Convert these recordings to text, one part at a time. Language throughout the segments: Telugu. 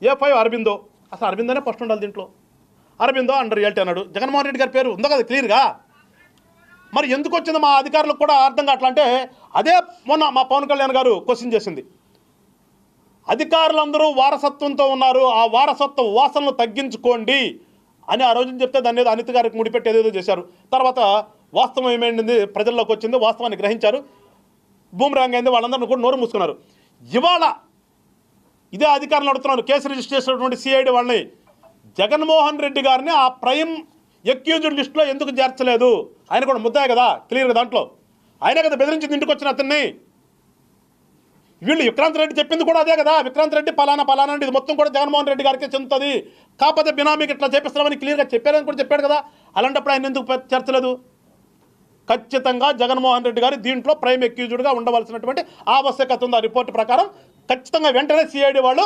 A5 అరబిందో. అసలు అరబిందోనే ఫస్ట్ ఉండాలి దీంట్లో. అరబిందో అండర్ రియాలిటీ అన్నాడు. జగన్మోహన్ రెడ్డి గారి పేరు ఉందో కదా క్లియర్గా. మరి ఎందుకు వచ్చింది మా అధికారులకు కూడా అర్థం కావట్లా. అంటే అదే మొన్న మా పవన్ కళ్యాణ్ గారు క్వశ్చన్ చేసింది. అధికారులందరూ వారసత్వంతో ఉన్నారు, ఆ వారసత్వ వాసనలు తగ్గించుకోండి అని ఆ రోజున చెప్తే దాన్ని ఏదో అనిత గారికి ముడిపెట్టి ఏదేదో చేశారు. తర్వాత వాస్తవం ఏమైంది ప్రజల్లోకి వచ్చింది, వాస్తవాన్ని గ్రహించారు, బూమరాంగ్ అయింది, వాళ్ళందరినీ కూడా నోరు మూసుకున్నారు. ఇవాళ ఇదే అధికారులు నడుతున్నారు, కేసు రిజిస్టర్ చేసినటువంటి సిఐడి వాళ్ళని, జగన్మోహన్ రెడ్డి గారిని ఆ ప్రైమ్ ఎక్యూజ్డ్ లిస్టులో ఎందుకు చేర్చలేదు? ఆయన కూడా ముద్దాయి కదా క్లియర్గా, దాంట్లో ఆయనే కదా బెదిరించి ఇంటికి వచ్చిన అతన్ని. వీళ్ళు విక్రాంత్ రెడ్డి చెప్పింది కూడా అదే కదా, విక్రాంత్ రెడ్డి పలానా పలానా ఇది మొత్తం కూడా జగన్మోహన్ రెడ్డి గారికి చెందుతుంది, కాకపోతే బినామీకి ఇట్లా చేపిస్తున్నామని క్లియర్గా చెప్పారని కూడా చెప్పాడు కదా. అలాంటప్పుడు ఆయన ఎందుకు చేర్చలేదు? ఖచ్చితంగా జగన్మోహన్ రెడ్డి గారు దీంట్లో ప్రైమ్ ఎక్యూజ్డ్గా ఉండవలసినటువంటి ఆవశ్యకత ఉంది. ఆ రిపోర్ట్ ప్రకారం ఖచ్చితంగా వెంటనే సిఐడి వాళ్ళు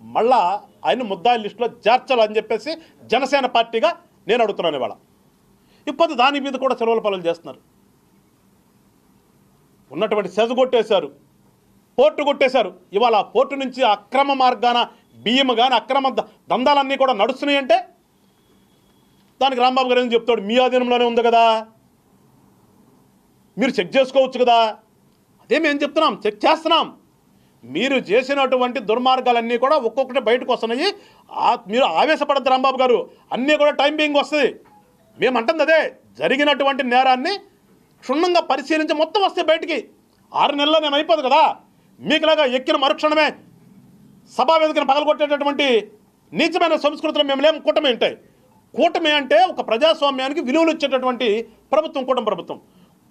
మళ్ళా ఆయన ముద్దాయి లిస్టులో చేర్చాలని చెప్పేసి జనసేన పార్టీగా నేను అడుగుతున్నాను. ఇవాళ ఇప్పుడు దాని మీద కూడా సెలవుల పనులు చేస్తున్నారు. ఉన్నటువంటి సెజ కొట్టేశారు, పోర్టు కొట్టేశారు. ఇవాళ ఆ పోర్టు నుంచి అక్రమ మార్గాన బియ్యం కానీ అక్రమ దందాలన్నీ కూడా నడుస్తున్నాయి అంటే దానికి రాంబాబు గారు ఏం చెప్తాడు? మీ ఆధీనంలోనే ఉంది కదా, మీరు చెక్ చేసుకోవచ్చు కదా. అదే మేము చెప్తున్నాం, చెక్ చేస్తున్నాం. మీరు చేసినటువంటి దుర్మార్గాలన్నీ కూడా ఒక్కొక్కటి బయటకు వస్తున్నాయి. మీరు ఆవేశపడద్దు రాంబాబు గారు, అన్నీ కూడా టైం బీయింగ్ వస్తుంది. మేము అంటుంది అదే, జరిగినటువంటి నేరాన్ని క్షుణ్ణంగా పరిశీలించి మొత్తం వస్తే బయటికి 6 నెలల్లో నేను అయిపోదు కదా. మీకులాగా ఎక్కిన మరుక్షణమే సభా వేదికను పగలగొట్టేటటువంటి నీచమైన సంస్కృతులు మేము లేము. కూటమి ఉంటాయి. కూటమి అంటే ఒక ప్రజాస్వామ్యానికి విలువలు ఇచ్చేటటువంటి ప్రభుత్వం కూటమి ప్రభుత్వం.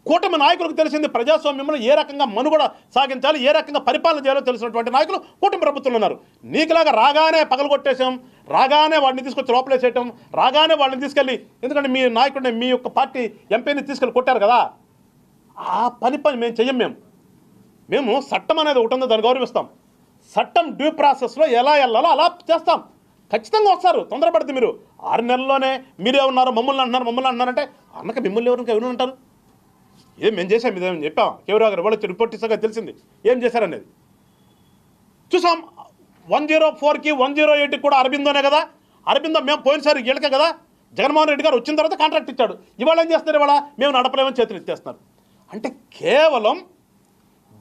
కూటమి నాయకులకు తెలిసింది ప్రజాస్వామ్యంలో ఏ రకంగా మనుగడ సాగించాలి, ఏ రకంగా పరిపాలన చేయాలో తెలిసినటువంటి నాయకులు కూటమి ప్రభుత్వంలో ఉన్నారు. నీకులాగా రాగానే పగలగొట్టేసాం, రాగానే వాడిని తీసుకొచ్చి లోపలేసేయటం, రాగానే వాళ్ళని తీసుకెళ్ళి, ఎందుకంటే మీ నాయకుడిని మీ యొక్క పార్టీ ఎంపీని తీసుకెళ్ళి కొట్టారు కదా, ఆ పని మేము చెయ్యం. మేము చట్టం అనేది ఒకటి ఉందో దాన్ని గౌరవిస్తాం. చట్టం డ్యూ ప్రాసెస్లో ఎలా వెళ్ళాలో అలా చేస్తాం. ఖచ్చితంగా వస్తారు, తొందరపడితే. మీరు 6 నెలల్లోనే మీరే ఉన్నారు, మమ్మల్ని అంటున్నారంటే అన్నక మిమ్మల్ని ఎవరు అంటారు? ఏం మేము చేసాం, ఇదేం చెప్పాం? కేవరావు గారు వాళ్ళు రిపోర్ట్ ఇస్తాగా తెలిసింది ఏం చేశారనేది చూసాం. 104కి 108కి కూడా అరబిందోనే కదా. అరబిందో మేము పోయినసారి వీళ్ళకే కదా. జగన్మోహన్ రెడ్డి గారు వచ్చిన తర్వాత కాంట్రాక్ట్ ఇచ్చాడు. ఇవాళ ఏం చేస్తున్నారు? ఇవాళ మేము నడపలేమని చేతులు ఇచ్చేస్తున్నారు. అంటే కేవలం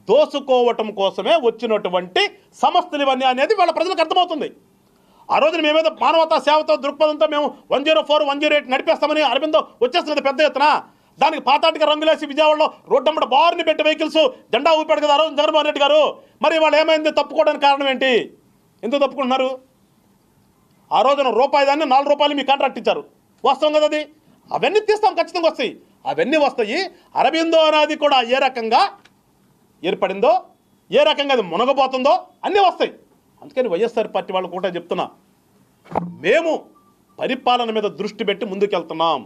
దోసుకోవటం కోసమే వచ్చినటువంటి సంస్థలు ఇవన్నీ అనేది వాళ్ళ ప్రజలకు అర్థమవుతుంది. ఆ రోజున మేమేదో మానవతా సేవతో దృక్పథంతో మేము 104, 108 నడిపేస్తామని అరబిందో వచ్చేస్తున్నది పెద్ద ఎత్తున. దానికి పాతాటిగా రంగులేసి విజయవాడలో రోడ్డమ్మట బారుని పెట్టి వెహికల్స్ జెండా ఊపాడు కదా ఆ రోజు జగన్మోహన్ రెడ్డి గారు. మరి వాళ్ళు ఏమైంది? తప్పుకోవడానికి కారణం ఏంటి? ఎందుకు తప్పుకుంటున్నారు? ఆ రోజున రూపాయి దాన్ని 4 రూపాయలు మీ కాంట్రాక్ట్ ఇచ్చారు, వాస్తవం కదా అది. అవన్నీ తీస్తాం, ఖచ్చితంగా వస్తాయి, అవన్నీ వస్తాయి. అరబిందో అనేది కూడా ఏ రకంగా ఏర్పడిందో, ఏ రకంగా అది మునగబోతుందో అన్నీ వస్తాయి. అందుకని వైఎస్ఆర్ పార్టీ వాళ్ళు కూడా చెప్తున్నా, మేము పరిపాలన మీద దృష్టి పెట్టి ముందుకెళ్తున్నాం.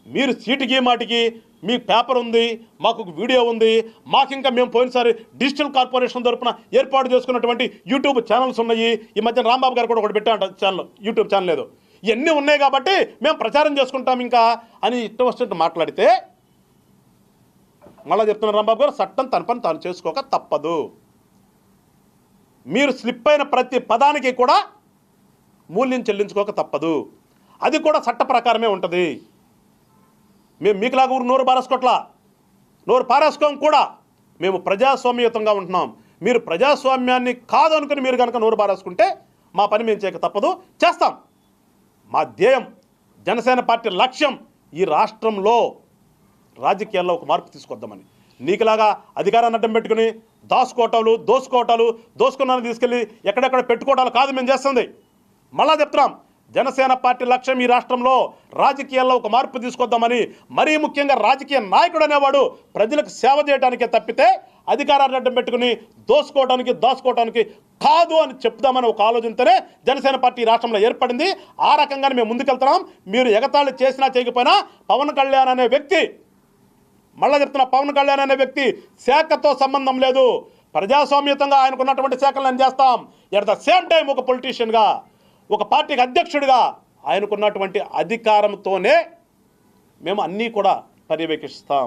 మీరు సీటుకి మాటికి మీ పేపర్ ఉంది, మాకు వీడియో ఉంది, మాకు ఇంకా మేము పోయినసారి డిజిటల్ కార్పొరేషన్ తరపున ఏర్పాటు చేసుకున్నటువంటి యూట్యూబ్ ఛానల్స్ ఉన్నాయి. ఈ మధ్య రాంబాబు గారు కూడా ఒకటి పెట్టారంట ఛానల్, యూట్యూబ్ ఛానల్ ఏదో. ఇవన్నీ ఉన్నాయి కాబట్టి మేము ప్రచారం చేసుకుంటాం ఇంకా అని ఇష్టం వచ్చినట్టు మాట్లాడితే మళ్ళీ చెప్తున్నారు రాంబాబు గారు, చట్టం తన పని తాను చేసుకోక తప్పదు. మీరు స్లిప్ అయిన ప్రతి పదానికి కూడా మూల్యం చెల్లించుకోక తప్పదు. అది కూడా చట్ట ప్రకారమే ఉంటుంది. మేము మీకులాగా ఊరు నోరు పారేసుకోం కూడా. మేము ప్రజాస్వామ్యయుతంగా ఉంటున్నాం. మీరు ప్రజాస్వామ్యాన్ని కాదు అనుకుని మీరు కనుక నోరు పారేసుకుంటే మా పని మేము చేయక తప్పదు, చేస్తాం. మా ధ్యేయం, జనసేన పార్టీ లక్ష్యం ఈ రాష్ట్రంలో రాజకీయాల్లో ఒక మార్పు తీసుకొద్దామని. నీకులాగా అధికారాన్ని అడ్డం పెట్టుకుని దోసుకోవటాలు దోసుకున్నాను తీసుకెళ్ళి ఎక్కడెక్కడ పెట్టుకోవటాలు కాదు మేము చేస్తుంది. మళ్ళా చెప్తున్నాం, జనసేన పార్టీ లక్ష్యం ఈ రాష్ట్రంలో రాజకీయాల్లో ఒక మార్పు తీసుకొద్దామని. మరీ ముఖ్యంగా రాజకీయ నాయకుడు అనేవాడు ప్రజలకు సేవ చేయడానికే తప్పితే అధికారాన్ని అడ్డం పెట్టుకుని దాచుకోవడానికి కాదు అని చెప్దామని ఒక ఆలోచనతోనే జనసేన పార్టీ రాష్ట్రంలో ఏర్పడింది. ఆ రకంగానే మేము ముందుకెళ్తున్నాం. మీరు ఎగతాళి చేసినా చేయకపోయినా పవన్ కళ్యాణ్ అనే వ్యక్తి, మళ్ళీ చెప్తున్నా, పవన్ కళ్యాణ్ అనే వ్యక్తి శాఖతో సంబంధం లేదు. ప్రజాస్వామ్యతంగా ఆయనకున్నటువంటి శాఖలు నేను చేస్తాం. ఎట్ ద సేమ్ టైం ఒక పొలిటీషియన్గా, ఒక పార్టీకి అధ్యక్షుడిగా ఆయనకున్నటువంటి అధికారంతోనే మేము అన్నీ కూడా పర్యవేక్షిస్తాం.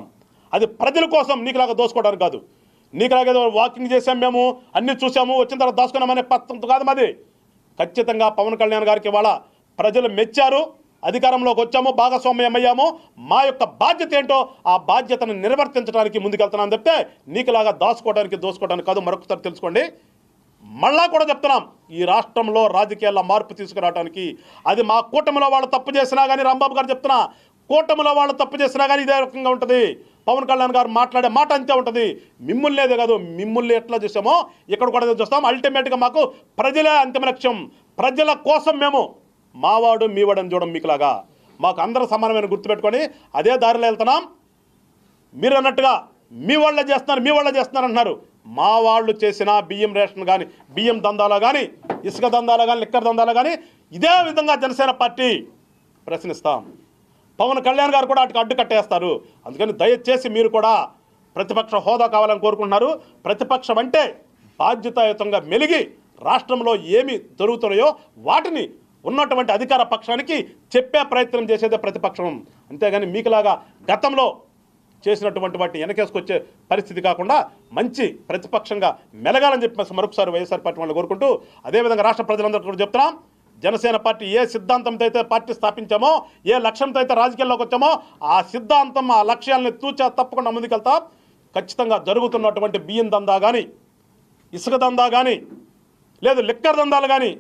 అది ప్రజల కోసం, నీకులాగా దోసుకోవడానికి కాదు. నీకులాగా ఏదో వాకింగ్ చేసాం, మేము అన్నీ చూసాము, వచ్చిన తర్వాత దాచుకున్నామనే పద్ధతి కాదు మాది. ఖచ్చితంగా పవన్ కళ్యాణ్ గారికి ఇవాళ ప్రజలు మెచ్చారు. అధికారంలోకి వచ్చాము, భాగస్వామ్యం అయ్యాము. మా యొక్క బాధ్యత ఏంటో ఆ బాధ్యతను నిర్వర్తించడానికి ముందుకెళ్తున్నాను తప్పితే నీకులాగా దోసుకోవడానికి కాదు. మరొకసారి తెలుసుకోండి. మళ్ళా కూడా చెప్తున్నాం, ఈ రాష్ట్రంలో రాజకీయాల్లో మార్పు తీసుకురావడానికి అది మా కూటమిలో వాళ్ళు తప్పు చేసినా కానీ, రాంబాబు గారు చెప్తున్నా, కూటమిలో వాళ్ళు తప్పు చేసినా కానీ ఇదే రకంగా ఉంటుంది. పవన్ కళ్యాణ్ గారు మాట్లాడే మాట అంతే ఉంటుంది. మిమ్మల్నేదే కాదు, మిమ్మల్ని ఎట్లా చూసామో ఇక్కడ కూడా చూస్తాం. అల్టిమేట్గా మాకు ప్రజలే అంతిమ లక్ష్యం. ప్రజల కోసం మేము మావాడు మీవాడని చూడం. మీకులాగా మాకు అందరూ సమానమైన గుర్తుపెట్టుకొని అదే దారిలో వెళ్తున్నాం. మీరు అన్నట్టుగా మీ వాళ్ళే చేస్తున్నారు అంటున్నారు. మా వాళ్ళు చేసిన బియ్యం రేషన్ కానీ, బియ్యం దందాలో కానీ, ఇసుక దందాలో కానీ, లిక్కర్ దందాలో కానీ ఇదే విధంగా జనసేన పార్టీ ప్రశ్నిస్తాం. పవన్ కళ్యాణ్ గారు కూడా వాటికి అడ్డు కట్టేస్తారు. అందుకని దయచేసి మీరు కూడా ప్రతిపక్ష హోదా కావాలని కోరుకుంటున్నారు. ప్రతిపక్షం అంటే బాధ్యతాయుతంగా మెలిగి రాష్ట్రంలో ఏమి జరుగుతున్నాయో వాటిని ఉన్నటువంటి అధికార పక్షానికి చెప్పే ప్రయత్నం చేసేదే ప్రతిపక్షం. అంతేగాని మీకులాగా గతంలో చేసినటువంటి వాటిని వెనకేసుకొచ్చే పరిస్థితి కాకుండా మంచి ప్రతిపక్షంగా మెలగాలని చెప్పి మరొకసారి వైఎస్ఆర్ పార్టీ వాళ్ళు కోరుకుంటూ, అదేవిధంగా రాష్ట్ర ప్రజలందరూ కూడా చెప్తున్నాం, జనసేన పార్టీ ఏ సిద్ధాంతంతో అయితే పార్టీ స్థాపించామో, ఏ లక్ష్యంతో అయితే రాజకీయాల్లోకి వచ్చామో ఆ సిద్ధాంతం, ఆ లక్ష్యాలను తూచా తప్పకుండా ముందుకెళ్తాం. ఖచ్చితంగా జరుగుతున్నటువంటి బియ్యం దందా కానీ, ఇసుక దందా కానీ, లేదు లిక్కర్ దందాలు కానీ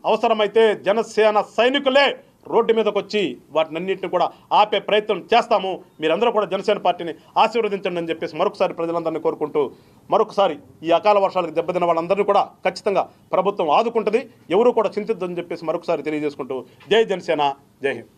అవసరమైతే జనసేన సైనికులే రోడ్డు మీదకి వచ్చి వాటినన్నింటిని కూడా ఆపే ప్రయత్నం చేస్తాము. మీరందరూ కూడా జనసేన పార్టీని ఆశీర్వదించండి అని చెప్పేసి మరొకసారి ప్రజలందరినీ కోరుకుంటూ, మరొకసారి ఈ అకాల వర్షాలకు దెబ్బతిన్న వాళ్ళందరినీ కూడా ఖచ్చితంగా ప్రభుత్వం ఆదుకుంటుంది. ఎవరు కూడా చింతిద్దని చెప్పేసి మరొకసారి తెలియజేసుకుంటూ, జై జనసేన, జై హింద్.